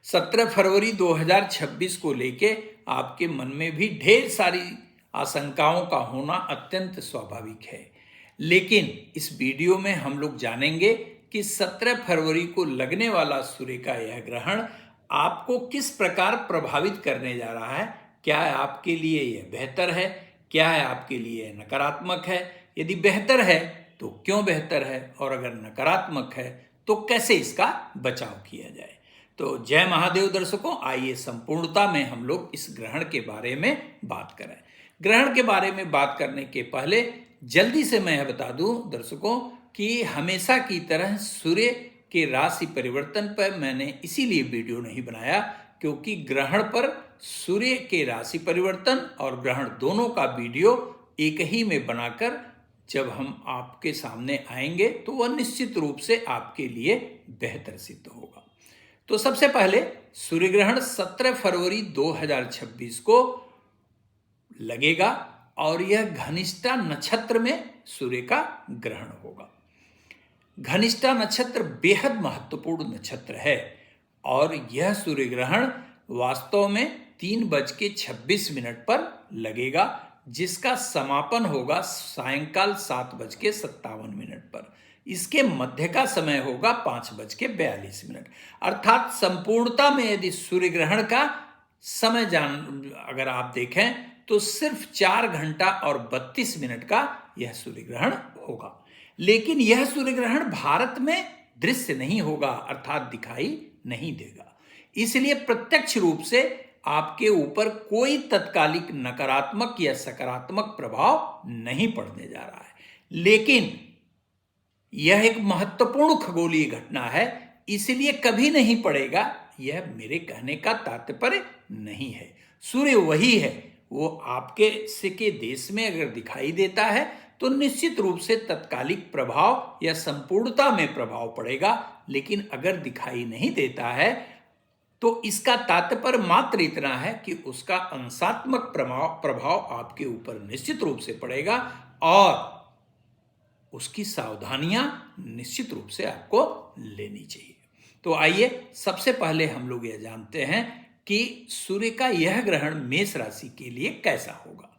17 फरवरी 2026 को लेके आपके मन में भी ढेर सारी आशंकाओं का होना अत्यंत स्वाभाविक है। लेकिन इस वीडियो में हम लोग जानेंगे कि 17 फरवरी को लगने वाला सूर्य का यह ग्रहण आपको किस प्रकार प्रभावित करने जा रहा है। क्या है आपके लिए यह बेहतर है, क्या है आपके लिए नकारात्मक है। यदि बेहतर है तो क्यों बेहतर है, और अगर नकारात्मक है तो कैसे इसका बचाव किया जाए। तो जय महादेव दर्शकों, आइए संपूर्णता में हम लोग इस ग्रहण के बारे में बात करें। ग्रहण के बारे में बात करने के पहले जल्दी से मैं यह बता दूं दर्शकों कि हमेशा की तरह सूर्य के राशि परिवर्तन पर मैंने इसीलिए वीडियो नहीं बनाया क्योंकि ग्रहण पर सूर्य के राशि परिवर्तन और ग्रहण दोनों का वीडियो एक ही में बनाकर जब हम आपके सामने आएंगे तो वह निश्चित रूप से आपके लिए बेहतर सिद्ध होगा। तो सबसे पहले सूर्य ग्रहण 17 फरवरी 2026 को लगेगा और यह घनिष्ठा नक्षत्र में सूर्य का ग्रहण होगा। घनिष्ठा नक्षत्र बेहद महत्वपूर्ण नक्षत्र है और यह सूर्य ग्रहण वास्तव में 3:26 पर लगेगा, जिसका समापन होगा सायंकाल 7:57 पर। इसके मध्य का समय होगा 5:42। अर्थात संपूर्णता में यदि सूर्य ग्रहण का समय अगर आप देखें तो सिर्फ 4 घंटा और 32 मिनट का यह सूर्य ग्रहण होगा। लेकिन यह सूर्य ग्रहण भारत में दृश्य नहीं होगा, अर्थात दिखाई नहीं देगा। इसलिए प्रत्यक्ष रूप से आपके ऊपर कोई तत्कालिक नकारात्मक या सकारात्मक प्रभाव नहीं पड़ने जा रहा है। लेकिन यह एक महत्वपूर्ण खगोलीय घटना है, इसलिए कभी नहीं पड़ेगा, यह मेरे कहने का तात्पर्य नहीं है। सूर्य वही है, वो आपके से के देश में अगर दिखाई देता है तो निश्चित रूप से तत्कालिक प्रभाव या संपूर्णता में प्रभाव पड़ेगा। लेकिन अगर दिखाई नहीं देता है तो इसका तात्पर्य मात्र इतना है कि उसका अंशात्मक प्रभाव आपके ऊपर निश्चित रूप से पड़ेगा और उसकी सावधानियां निश्चित रूप से आपको लेनी चाहिए। तो आइए सबसे पहले हम लोग यह जानते हैं कि सूर्य का यह ग्रहण मेष राशि के लिए कैसा होगा।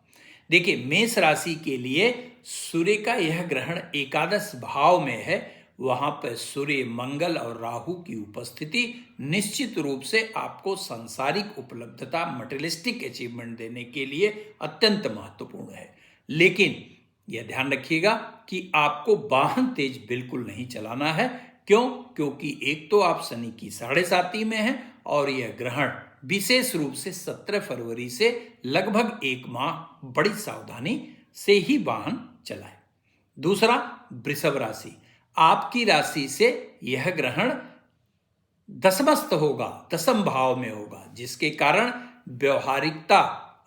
देखिए, मेष राशि के लिए सूर्य का यह ग्रहण एकादश भाव में है। वहां पर सूर्य, मंगल और राहु की उपस्थिति निश्चित रूप से आपको सांसारिक उपलब्धता, मटेरियलिस्टिक अचीवमेंट देने के लिए अत्यंत महत्वपूर्ण है। लेकिन यह ध्यान रखिएगा कि आपको वाहन तेज बिल्कुल नहीं चलाना है। क्यों? क्योंकि एक तो आप शनि की 7.5 में हैं और यह ग्रहण विशेष रूप से 17 फरवरी से लगभग 1 माह बड़ी सावधानी से ही वाहन चलाएं। दूसरा, वृषभ राशि, आपकी राशि से यह ग्रहण दशमस्थ होगा, दशम भाव में होगा, जिसके कारण व्यवहारिकता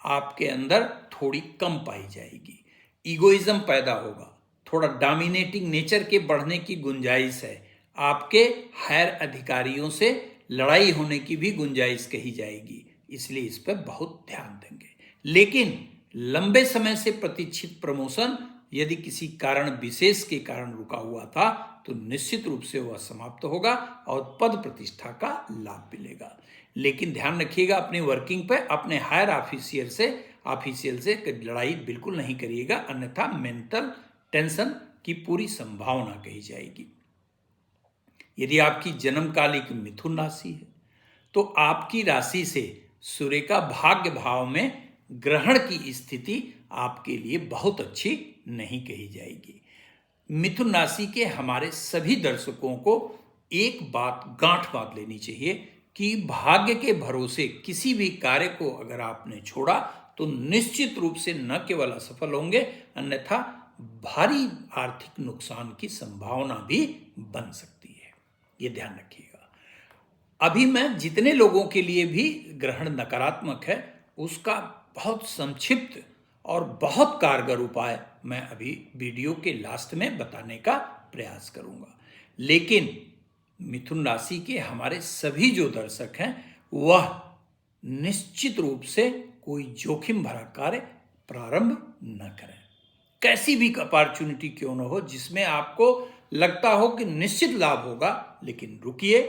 आपके अंदर थोड़ी कम पाई जाएगी। ईगोइज्म पैदा होगा, थोड़ा डोमिनेटिंग नेचर के बढ़ने की गुंजाइश है। आपके हायर अधिकारियों से लड़ाई होने की भी गुंजाइश कही जाएगी, इसलिए इस पर बहुत ध्यान देंगे। लेकिन लंबे समय से प्रतीक्षित प्रमोशन यदि किसी कारण विशेष के कारण रुका हुआ था तो निश्चित रूप से वह समाप्त होगा और पद प्रतिष्ठा का लाभ मिलेगा। लेकिन ध्यान रखिएगा, अपनी वर्किंग पे अपने हायर ऑफिशियल से लड़ाई बिल्कुल नहीं करिएगा, अन्यथा मेंटल टेंशन की पूरी संभावना कही जाएगी। यदि आपकी जन्मकालिक मिथुन राशि है तो आपकी राशि से सूर्य का भाग्य भाव में ग्रहण की स्थिति आपके लिए बहुत अच्छी नहीं कही जाएगी। मिथुन राशि के हमारे सभी दर्शकों को एक बात गांठ बांध लेनी चाहिए कि भाग्य के भरोसे किसी भी कार्य को अगर आपने छोड़ा तो निश्चित रूप से न केवल असफल होंगे, अन्यथा भारी आर्थिक नुकसान की संभावना भी बन सकती है। ये ध्यान रखिएगा। अभी मैं जितने लोगों के लिए भी ग्रहण नकारात्मक है उसका बहुत संक्षिप्त और बहुत कारगर उपाय मैं अभी वीडियो के लास्ट में बताने का प्रयास करूंगा। लेकिन मिथुन राशि के हमारे सभी जो दर्शक हैं वह निश्चित रूप से कोई जोखिम भरा कार्य प्रारंभ न करें। कैसी भी अपॉर्चुनिटी क्यों न हो जिसमें आपको लगता हो कि निश्चित लाभ होगा, लेकिन रुकिए।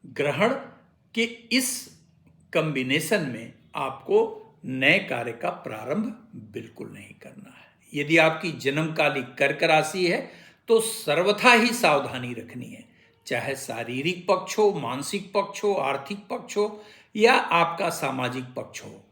ग्रहण कि इस कॉम्बिनेशन में आपको नए कार्य का प्रारंभ बिल्कुल नहीं करना है। यदि आपकी जन्मकालिक कर्क राशि है तो सर्वथा ही सावधानी रखनी है, चाहे शारीरिक पक्ष हो, मानसिक पक्ष हो, आर्थिक पक्ष हो या आपका सामाजिक पक्ष हो।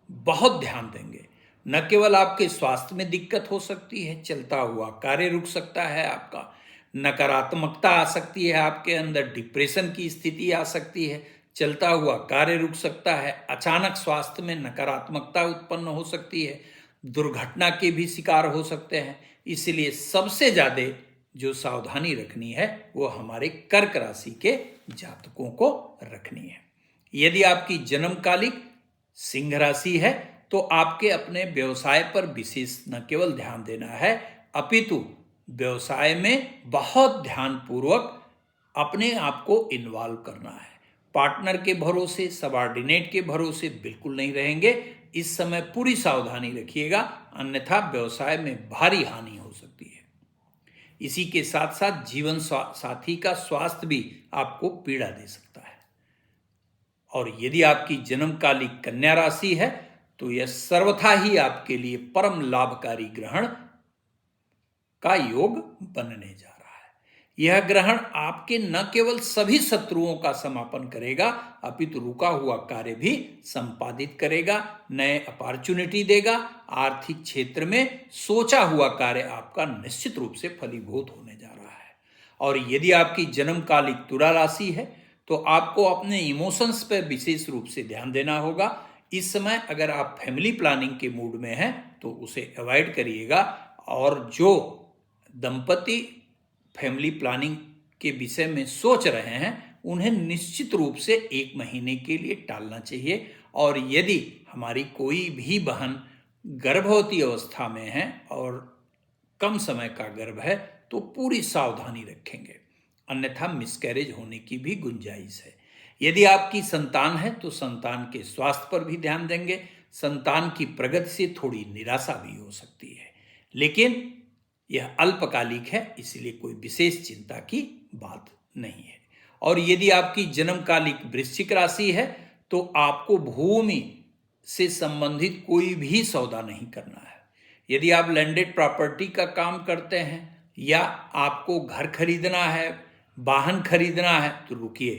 बहुत ध्यान देंगे। न केवल आपके स्वास्थ्य में दिक्कत हो सकती है, चलता हुआ कार्य रुक सकता है, आपका नकारात्मकता आ सकती है, आपके अंदर डिप्रेशन की स्थिति आ सकती है, चलता हुआ कार्य रुक सकता है, अचानक स्वास्थ्य में नकारात्मकता उत्पन्न हो सकती है, दुर्घटना के भी शिकार हो सकते हैं। इसलिए सबसे ज्यादा जो सावधानी रखनी है वो हमारे कर्क राशि के जातकों को रखनी है। यदि आपकी जन्मकालिक सिंह राशि है तो आपके अपने व्यवसाय पर विशेष न केवल ध्यान देना है, अपितु व्यवसाय में बहुत ध्यानपूर्वक अपने आप को इन्वॉल्व करना है। पार्टनर के भरोसे, सबऑर्डिनेट के भरोसे बिल्कुल नहीं रहेंगे। इस समय पूरी सावधानी रखिएगा, अन्यथा व्यवसाय में भारी हानि हो सकती है। इसी के साथ साथ जीवन साथी का स्वास्थ्य भी आपको पीड़ा दे सकता है। और यदि आपकी जन्मकालिक कन्या राशि है तो यह सर्वथा ही आपके लिए परम लाभकारी ग्रहण का योग बनने जा रहा है। यह ग्रहण आपके न केवल सभी शत्रुओं का समापन करेगा, अपितु रुका हुआ कार्य भी संपादित करेगा, नए अपॉर्चुनिटी देगा। आर्थिक क्षेत्र में सोचा हुआ कार्य आपका निश्चित रूप से फलीभूत होने जा रहा है। और यदि आपकी जन्मकालिक तुला राशि है तो आपको अपने इमोशंस पर विशेष रूप से ध्यान देना होगा। इस समय अगर आप फैमिली प्लानिंग के मूड में हैं तो उसे अवॉइड करिएगा। और जो दंपति फैमिली प्लानिंग के विषय में सोच रहे हैं उन्हें निश्चित रूप से 1 महीने के लिए टालना चाहिए। और यदि हमारी कोई भी बहन गर्भवती अवस्था में है और कम समय का गर्भ है तो पूरी सावधानी रखेंगे, अन्यथा मिसकैरेज होने की भी गुंजाइश है। यदि आपकी संतान है तो संतान के स्वास्थ्य पर भी ध्यान देंगे। संतान की प्रगति से थोड़ी निराशा भी हो सकती है, लेकिन यह अल्पकालिक है, इसलिए कोई विशेष चिंता की बात नहीं है। और यदि आपकी जन्मकालिक वृश्चिक राशि है तो आपको भूमि से संबंधित कोई भी सौदा नहीं करना है। यदि आप लैंडेड प्रॉपर्टी का काम करते हैं या आपको घर खरीदना है, वाहन खरीदना है तो रुकिए,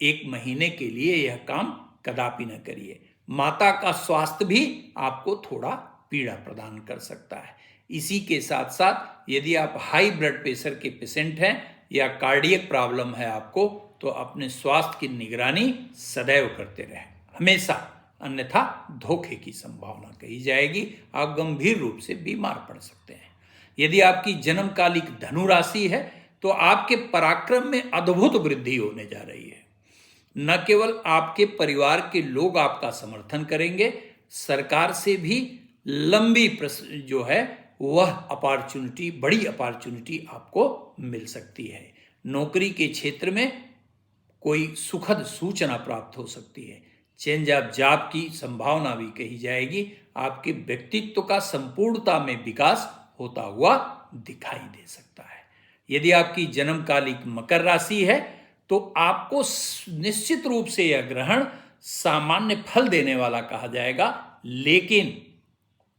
1 महीने के लिए यह काम कदापि न करिए। माता का स्वास्थ्य भी आपको थोड़ा पीड़ा प्रदान कर सकता है। इसी के साथ साथ यदि आप हाई ब्लड प्रेशर के पेशेंट हैं या कार्डियक प्रॉब्लम है आपको, तो अपने स्वास्थ्य की निगरानी सदैव करते रहें हमेशा, अन्यथा धोखे की संभावना कही जाएगी, आप गंभीर रूप से बीमार पड़ सकते हैं। यदि आपकी जन्मकालिक धनु राशि है तो आपके पराक्रम में अद्भुत वृद्धि होने जा रही है। न केवल आपके परिवार के लोग आपका समर्थन करेंगे, सरकार से भी लंबी जो है वह अपॉर्चुनिटी, बड़ी अपॉर्चुनिटी आपको मिल सकती है। नौकरी के क्षेत्र में कोई सुखद सूचना प्राप्त हो सकती है। चेंज ऑफ जॉब की संभावना भी कही जाएगी। आपके व्यक्तित्व का संपूर्णता में विकास होता हुआ दिखाई दे सकता है। यदि आपकी जन्मकालिक मकर राशि है तो आपको निश्चित रूप से यह ग्रहण सामान्य फल देने वाला कहा जाएगा, लेकिन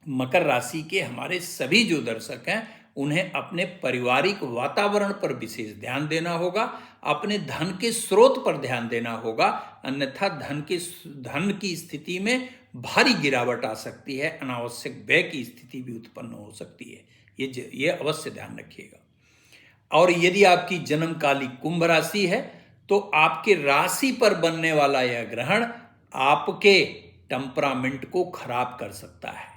मकर राशि के हमारे सभी जो दर्शक हैं उन्हें अपने पारिवारिक वातावरण पर विशेष ध्यान देना होगा, अपने धन के स्रोत पर ध्यान देना होगा, अन्यथा धन की स्थिति में भारी गिरावट आ सकती है, अनावश्यक व्यय की स्थिति भी उत्पन्न हो सकती है। ये अवश्य ध्यान रखिएगा। और यदि आपकी जन्मकालिक कुंभ राशि है तो आपके राशि पर बनने वाला यह ग्रहण आपके टेम्परामेंट को खराब कर सकता है,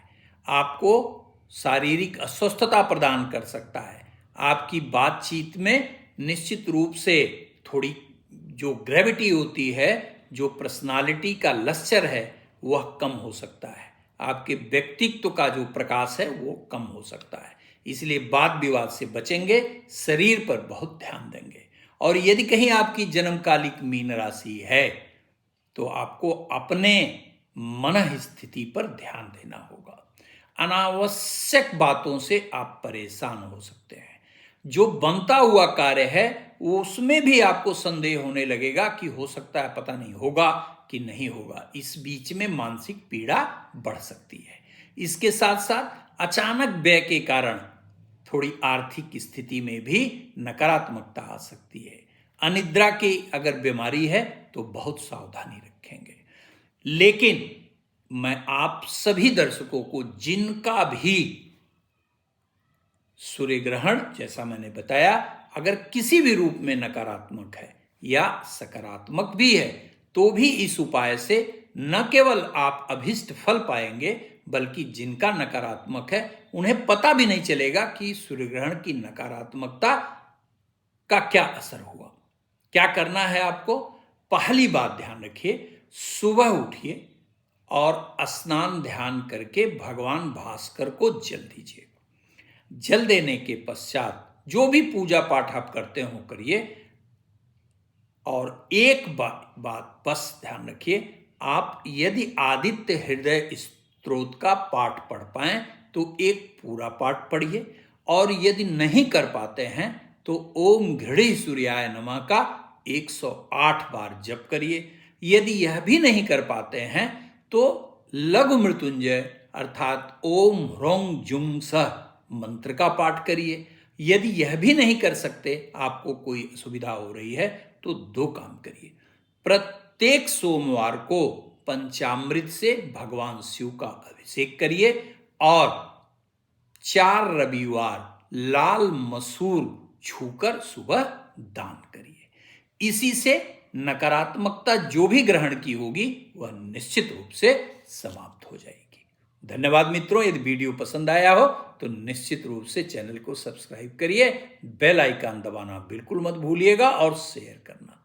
आपको शारीरिक अस्वस्थता प्रदान कर सकता है, आपकी बातचीत में निश्चित रूप से थोड़ी जो ग्रेविटी होती है, जो पर्सनालिटी का लश्चर है वह कम हो सकता है, आपके व्यक्तित्व का जो प्रकाश है वो कम हो सकता है। इसलिए वाद विवाद से बचेंगे, शरीर पर बहुत ध्यान देंगे। और यदि कहीं आपकी जन्मकालिक मीन राशि है तो आपको अपने मन स्थिति पर ध्यान देना होगा। अनावश्यक बातों से आप परेशान हो सकते हैं। जो बनता हुआ कार्य है उसमें भी आपको संदेह होने लगेगा कि हो सकता है, पता नहीं होगा कि नहीं होगा। इस बीच में मानसिक पीड़ा बढ़ सकती है। इसके साथ साथ अचानक व्यय के कारण थोड़ी आर्थिक स्थिति में भी नकारात्मकता आ सकती है। अनिद्रा की अगर बीमारी है तो बहुत सावधानी रखेंगे। लेकिन मैं आप सभी दर्शकों को, जिनका भी सूर्य ग्रहण जैसा मैंने बताया अगर किसी भी रूप में नकारात्मक है या सकारात्मक भी है, तो भी इस उपाय से न केवल आप अभिष्ट फल पाएंगे, बल्कि जिनका नकारात्मक है उन्हें पता भी नहीं चलेगा कि सूर्य ग्रहण की नकारात्मकता का क्या असर हुआ। क्या करना है आपको? पहली बात ध्यान रखिए, सुबह उठिए और स्नान ध्यान करके भगवान भास्कर को जल दीजिए। जल देने के पश्चात जो भी पूजा पाठ आप करते हो करिए। और एक बात बस ध्यान रखिए, आप यदि आदित्य हृदय स्तोत्र का पाठ पढ़ पाएं तो एक पूरा पाठ पढ़िए, और यदि नहीं कर पाते हैं तो ओम घृणी सूर्याय नमः का 108 बार जप करिए। यदि यह भी नहीं कर पाते हैं तो लघु मृत्युंजय अर्थात ओम ह्रौं जुं सः मंत्र का पाठ करिए। यदि यह भी नहीं कर सकते, आपको कोई असुविधा हो रही है, तो दो काम करिए। प्रत्येक सोमवार को पंचामृत से भगवान शिव का अभिषेक करिए और 4 रविवार लाल मसूर छूकर सुबह दान करिए। इसी से नकारात्मकता जो भी ग्रहण की होगी वह निश्चित रूप से समाप्त हो जाएगी। धन्यवाद मित्रों। यदि वीडियो पसंद आया हो तो निश्चित रूप से चैनल को सब्सक्राइब करिए, बेल आइकन दबाना बिल्कुल मत भूलिएगा और शेयर करना।